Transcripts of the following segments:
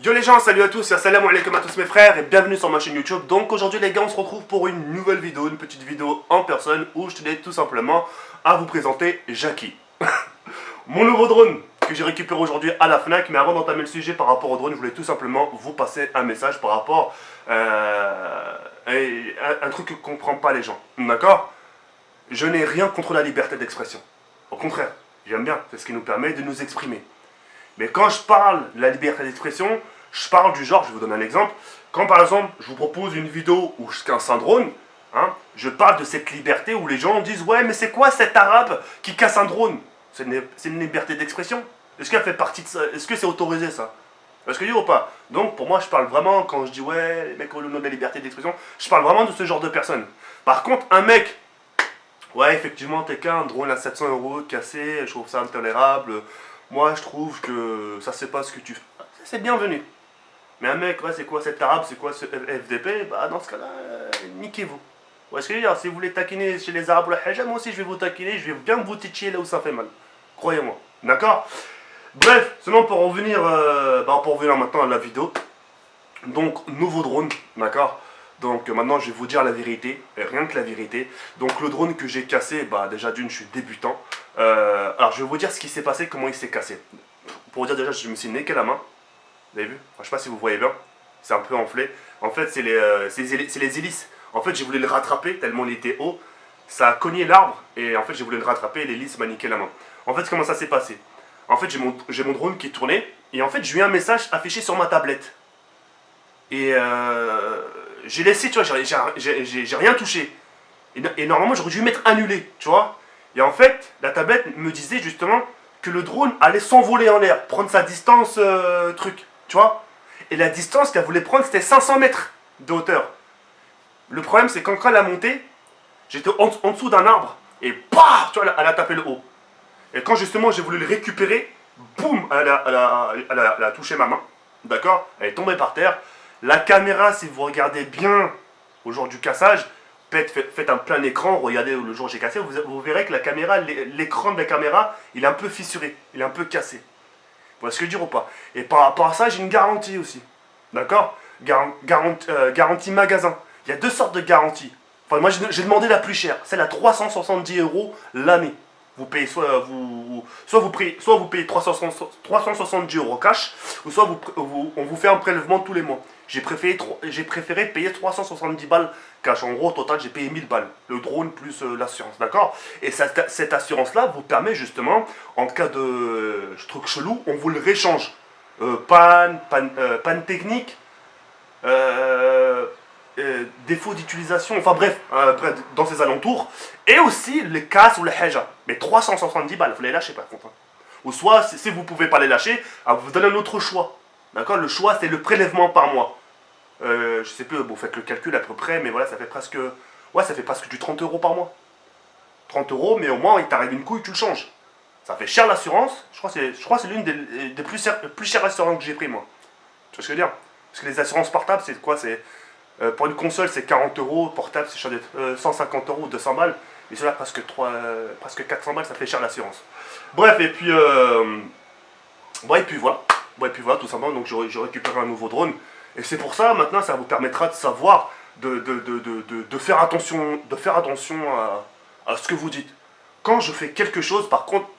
Yo les gens, salut à tous, assalamu alaikum à tous mes frères et bienvenue sur ma chaîne YouTube. Donc aujourd'hui les gars, on se retrouve pour une nouvelle vidéo, une petite vidéo en personne où je tenais tout simplement à vous présenter Jackie. Mon nouveau drone que j'ai récupéré aujourd'hui à la Fnac. Mais avant d'entamer le sujet par rapport au drone, je voulais tout simplement vous passer un message par rapport à un truc que ne comprennent pas les gens. D'accord? Je n'ai rien contre la liberté d'expression. Au contraire, j'aime bien, c'est ce qui nous permet de nous exprimer. Mais quand je parle de la liberté d'expression, je parle du genre, je vais vous donner un exemple. Quand par exemple, je vous propose une vidéo où je casse un drone, je parle de cette liberté où les gens disent « Ouais, mais c'est quoi cet arabe qui casse un drone ?» C'est une liberté d'expression. Est-ce qu'elle fait partie de ça? Est-ce que c'est autorisé ça? Est-ce que je dis ou pas? Donc pour moi, je parle vraiment, quand je dis « Ouais, les mecs ont le nom de la liberté d'expression », je parle vraiment de ce genre de personnes. Par contre, un mec, ouais, effectivement, t'es qu'un drone à 700 € cassé, je trouve ça intolérable. Moi, je trouve que ça, c'est pas ce que tu fais. C'est bienvenu. Mais un mec, ouais, c'est quoi cet arabe, c'est quoi ce FDP? Bah, dans ce cas-là, niquez-vous. Vous voyez ce que je veux dire? Si vous voulez taquiner chez les arabes ou la hajja, moi aussi je vais vous taquiner, je vais bien vous titiller là où ça fait mal. Croyez-moi. D'accord? Bref, sinon pour revenir maintenant à la vidéo. Donc, nouveau drone, d'accord? Donc maintenant je vais vous dire la vérité, et rien que la vérité. Donc le drone que j'ai cassé, bah déjà d'une je suis débutant. Alors je vais vous dire ce qui s'est passé, comment il s'est cassé. Pour vous dire déjà, je me suis niqué la main. Vous avez vu? Je sais pas si vous voyez bien. C'est un peu enflé. En fait c'est les hélices. En fait j'ai voulu le rattraper tellement il était haut. Ça a cogné l'arbre et en fait j'ai voulu le rattraper et l'hélice m'a niqué la main. En fait comment ça s'est passé? En fait j'ai mon drone qui tournait et en fait j'ai eu un message affiché sur ma tablette. Et j'ai laissé, tu vois, j'ai rien touché. Et normalement, j'aurais dû mettre annulé, tu vois. Et en fait, la tablette me disait justement que le drone allait s'envoler en l'air, prendre sa distance, truc, tu vois. Et la distance qu'elle voulait prendre, c'était 500 mètres de hauteur. Le problème, c'est quand elle a monté, j'étais en dessous d'un arbre, et paf, tu vois, elle a tapé le haut. Et quand justement j'ai voulu le récupérer, boum, elle a touché ma main, d'accord. Elle est tombée par terre. La caméra, si vous regardez bien au jour du cassage, faites un plein écran, regardez le jour où j'ai cassé, vous verrez que la caméra, l'écran de la caméra, il est un peu fissuré, il est un peu cassé. Vous voyez ce que je veux dire ou pas? Et par rapport à ça, j'ai une garantie aussi. D'accord? Garantie magasin. Il y a deux sortes de garanties. Enfin, moi, j'ai demandé la plus chère, celle à 370 € l'année. Vous payez soit vous payez 370 € cash, ou soit on vous fait un prélèvement tous les mois. J'ai préféré payer 370 balles cash. En gros, au total, j'ai payé 1000 balles. Le drone plus l'assurance, d'accord? Et cette assurance-là vous permet justement, en cas de truc chelou, on vous le réchange. Panne technique, défaut d'utilisation, enfin bref, dans ces alentours. Et aussi les casses ou les haja. Mais 370 balles, vous les lâchez par contre. Ou soit, si vous ne pouvez pas les lâcher, vous donnez un autre choix. D'accord? Le choix, c'est le prélèvement par mois. Je sais plus, bon, faites le calcul à peu près, mais voilà, ça fait presque. Ouais, ça fait presque du 30 € par mois. 30 €, mais au moins, il t'arrive une couille, tu le changes. Ça fait cher l'assurance. Je crois que c'est l'une des plus chères assurances que j'ai pris, moi. Tu vois ce que je veux dire? Parce que les assurances portables, c'est quoi? Pour une console, c'est 40 €, portable, c'est cher 150 € ou 200 balles. Et cela, presque 400 balles, ça fait cher l'assurance. Bref, et puis voilà. Bon, et puis voilà, tout simplement, donc j'ai récupéré un nouveau drone. Et c'est pour ça, maintenant, ça vous permettra de savoir, de faire attention, à ce que vous dites. Quand je fais quelque chose, par contre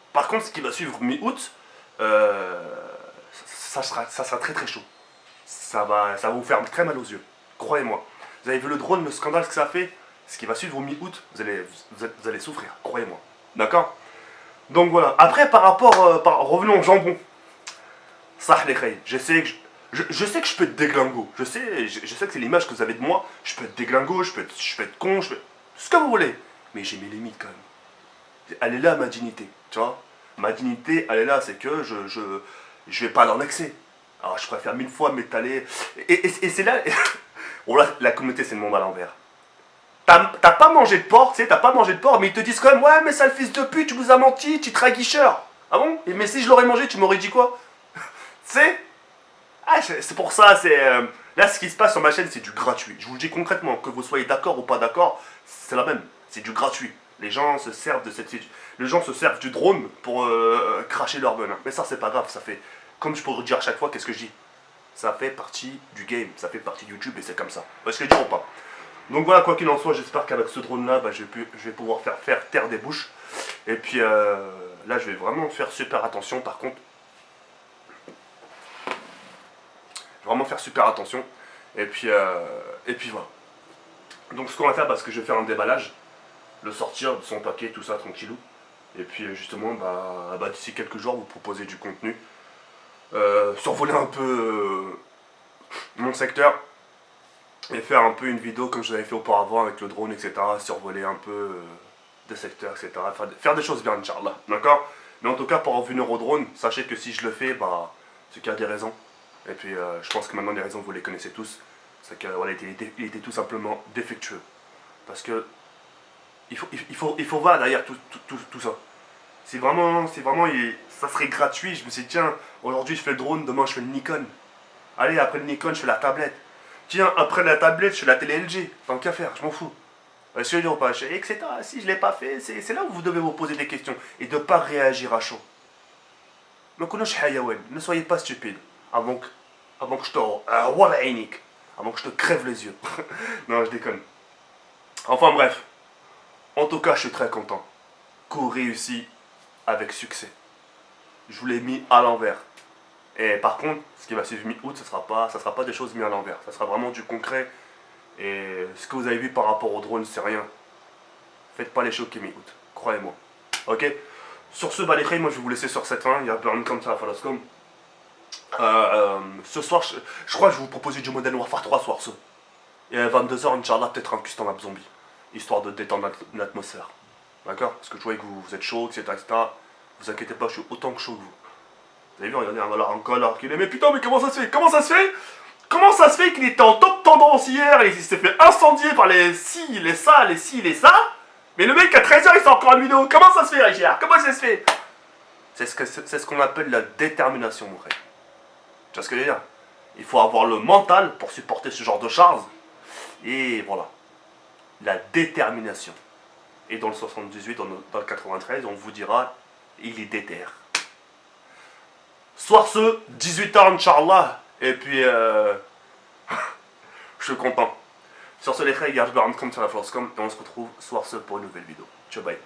ce qui va suivre mi-août, ça sera très très chaud. Ça va vous faire très mal aux yeux. Croyez-moi. Vous avez vu le drone, le scandale que ça fait? Ce qui va suivre au mi-août, vous allez souffrir. Croyez-moi. D'accord? Donc voilà. Après, revenons au jambon. Ça, les khayes. Je sais que je peux être déglingo. Je sais que c'est l'image que vous avez de moi. Je peux être déglingo, je peux être con, ce que vous voulez. Mais j'ai mes limites quand même. Elle est là, ma dignité. Tu vois? Ma dignité, elle est là, c'est que je vais pas dans l'excès. Alors je préfère 1000 fois m'étaler. Et c'est là. Oh là, la communauté, c'est le monde à l'envers. T'as pas mangé de porc, tu sais, t'as pas mangé de porc, mais ils te disent quand même, ouais, mais sale fils de pute, tu nous as menti, tu traguicheur. Ah bon? Mais si je l'aurais mangé, tu m'aurais dit quoi? Tu sais? Ah, c'est pour ça, là, ce qui se passe sur ma chaîne, c'est du gratuit. Je vous le dis concrètement, que vous soyez d'accord ou pas d'accord, c'est la même. C'est du gratuit. Les gens se servent du drone pour cracher leur venin. Mais ça, c'est pas grave, ça fait. Comme je pourrais dire à chaque fois, qu'est-ce que je dis? Ça fait partie du game, ça fait partie de YouTube et c'est comme ça. Est-ce que je dis ou pas? Donc voilà, quoi qu'il en soit, j'espère qu'avec ce drone là, je vais pouvoir faire taire des bouches. Et puis là, je vais vraiment faire super attention par contre. Vraiment faire super attention. Et puis voilà. Donc ce qu'on va faire, parce que je vais faire un déballage, le sortir de son paquet, tout ça tranquillou. Et puis justement, d'ici quelques jours, vous proposer du contenu. Survoler un peu mon secteur. Et faire un peu une vidéo comme je l'avais fait auparavant avec le drone, etc. Survoler un peu des secteurs, etc. Faire des choses bien, Inch'Allah. D'accord? Mais en tout cas, pour en revenir au drone, sachez que si je le fais, c'est qu'il y a des raisons. Et puis je pense que maintenant les raisons, vous les connaissez tous. C'est qu'il voilà, il était tout simplement défectueux. Parce que il faut voir derrière tout ça. C'est vraiment, ça serait gratuit. Je me suis dit, tiens, aujourd'hui je fais le drone, demain je fais le Nikon. Allez, après le Nikon, je fais la tablette. Tiens, après la tablette, je fais la télé LG. Tant qu'à faire, je m'en fous. Est-ce que je dis pas, etc. Si je l'ai pas fait, c'est là où vous devez vous poser des questions et de ne pas réagir à chaud. Ne soyez pas stupide avant que je te avant que je te crève les yeux. Non, je déconne. Enfin bref. En tout cas, je suis très content. Coup réussi avec succès. Je vous l'ai mis à l'envers. Et par contre, ce qui va suivre mi-août, ça sera pas des choses mises à l'envers. Ça sera vraiment du concret. Et ce que vous avez vu par rapport au drone, c'est rien. Faites pas les choquer mi-août. Croyez-moi. Ok? Sur ce, les frères, moi je vais vous laisser sur cette fin. Il y a Burn comme ça à Falascom. Ce soir, je crois que je vais vous proposer du Modern Warfare 3 soir ce. Et à 22h, Inch'Allah, peut-être un custom app zombie. Histoire de détendre l'atmosphère. D'accord? Parce que je vois que vous êtes chaud, etc., etc. Vous inquiétez pas, je suis autant que chaud que vous. Vous avez vu, regardez un color qui est. Mais putain, mais comment ça se fait? Comment ça se fait? Comment ça se fait qu'il était en top tendance hier et il s'est fait incendier par les ci, les ça, les ci, les ça? Mais le mec à 13h il sort encore une vidéo. Comment ça se fait, Richard? Comment ça se fait? C'est ce qu'on appelle la détermination, mon frère. Tu vois ce que je veux dire? Il faut avoir le mental pour supporter ce genre de choses. Et voilà. La détermination. Et dans le 78, dans le 93, on vous dira, il est déter. Soir ce, 18h, Inch'Allah. Et puis, je suis content. Sur ce, les frères, garde comme sur la force comme. Et on se retrouve soir ce pour une nouvelle vidéo. Ciao, bye.